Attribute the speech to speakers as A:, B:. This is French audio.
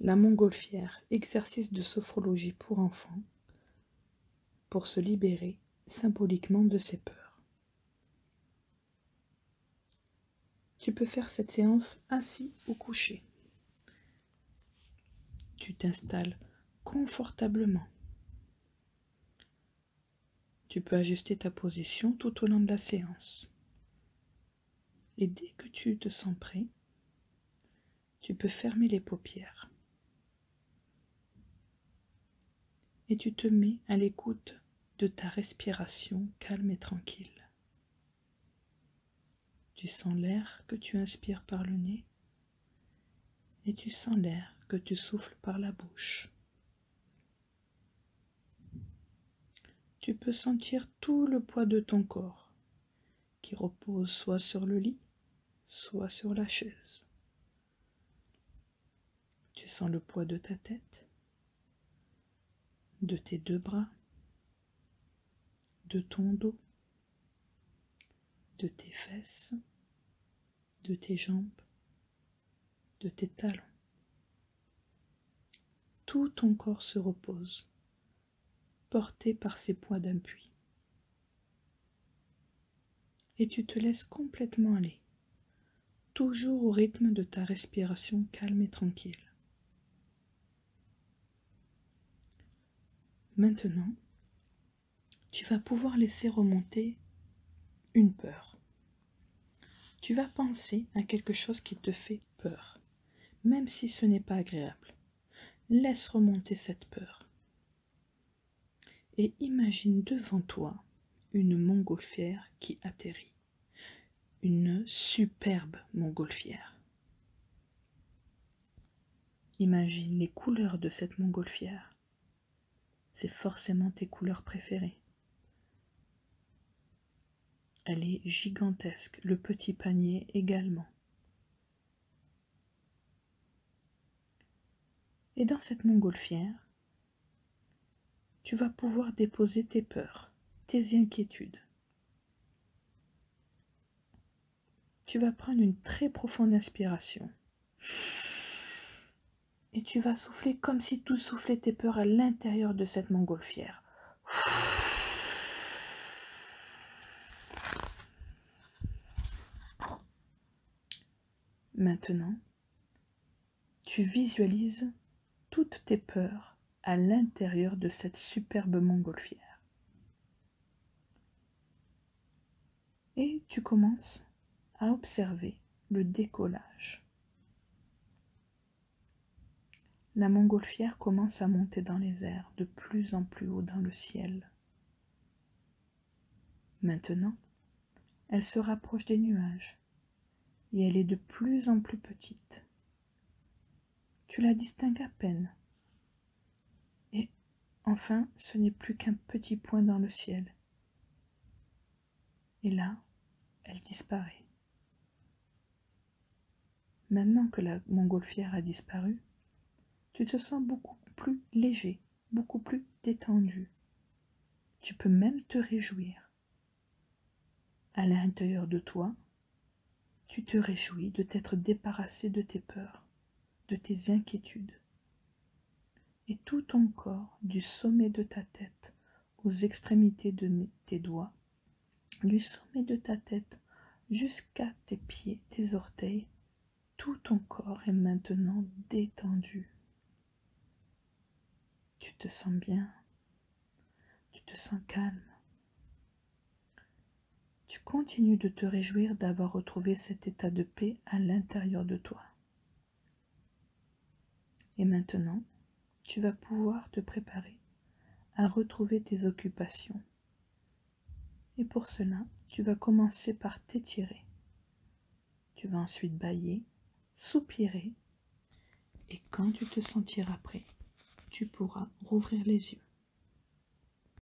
A: La montgolfière, exercice de sophrologie pour enfants, pour se libérer symboliquement de ses peurs. Tu peux faire cette séance assis ou couché. Tu t'installes confortablement. Tu peux ajuster ta position tout au long de la séance. Et dès que tu te sens prêt, tu peux fermer les paupières. Et tu te mets à l'écoute de ta respiration calme et tranquille. Tu sens l'air que tu inspires par le nez et tu sens l'air que tu souffles par la bouche. Tu peux sentir tout le poids de ton corps qui repose soit sur le lit, soit sur la chaise. Tu sens le poids de ta tête, de tes deux bras, de ton dos, de tes fesses, de tes jambes, de tes talons. Tout ton corps se repose, porté par ces poids d'appui. Et tu te laisses complètement aller, toujours au rythme de ta respiration calme et tranquille. Maintenant, tu vas pouvoir laisser remonter une peur. Tu vas penser à quelque chose qui te fait peur, même si ce n'est pas agréable. Laisse remonter cette peur. Et imagine devant toi une montgolfière qui atterrit. Une superbe montgolfière. Imagine les couleurs de cette montgolfière. C'est forcément tes couleurs préférées. Elle est gigantesque, le petit panier également. Et dans cette montgolfière, tu vas pouvoir déposer tes peurs, tes inquiétudes. Tu vas prendre une très profonde inspiration. Et tu vas souffler comme si tu soufflais tes peurs à l'intérieur de cette montgolfière. Maintenant, tu visualises toutes tes peurs à l'intérieur de cette superbe montgolfière. Et tu commences à observer le décollage. La montgolfière commence à monter dans les airs, de plus en plus haut dans le ciel. Maintenant, elle se rapproche des nuages et elle est de plus en plus petite. Tu la distingues à peine. Et enfin, ce n'est plus qu'un petit point dans le ciel. Et là, elle disparaît. Maintenant que la montgolfière a disparu, tu te sens beaucoup plus léger, beaucoup plus détendu. Tu peux même te réjouir. À l'intérieur de toi, tu te réjouis de t'être débarrassé de tes peurs, de tes inquiétudes. Et tout ton corps, du sommet de ta tête aux extrémités de tes doigts, du sommet de ta tête jusqu'à tes pieds, tes orteils, tout ton corps est maintenant détendu. Tu te sens bien, tu te sens calme. Tu continues de te réjouir d'avoir retrouvé cet état de paix à l'intérieur de toi. Et maintenant, tu vas pouvoir te préparer à retrouver tes occupations. Et pour cela, tu vas commencer par t'étirer. Tu vas ensuite bâiller, soupirer, et quand tu te sentiras prêt, tu pourras rouvrir les yeux.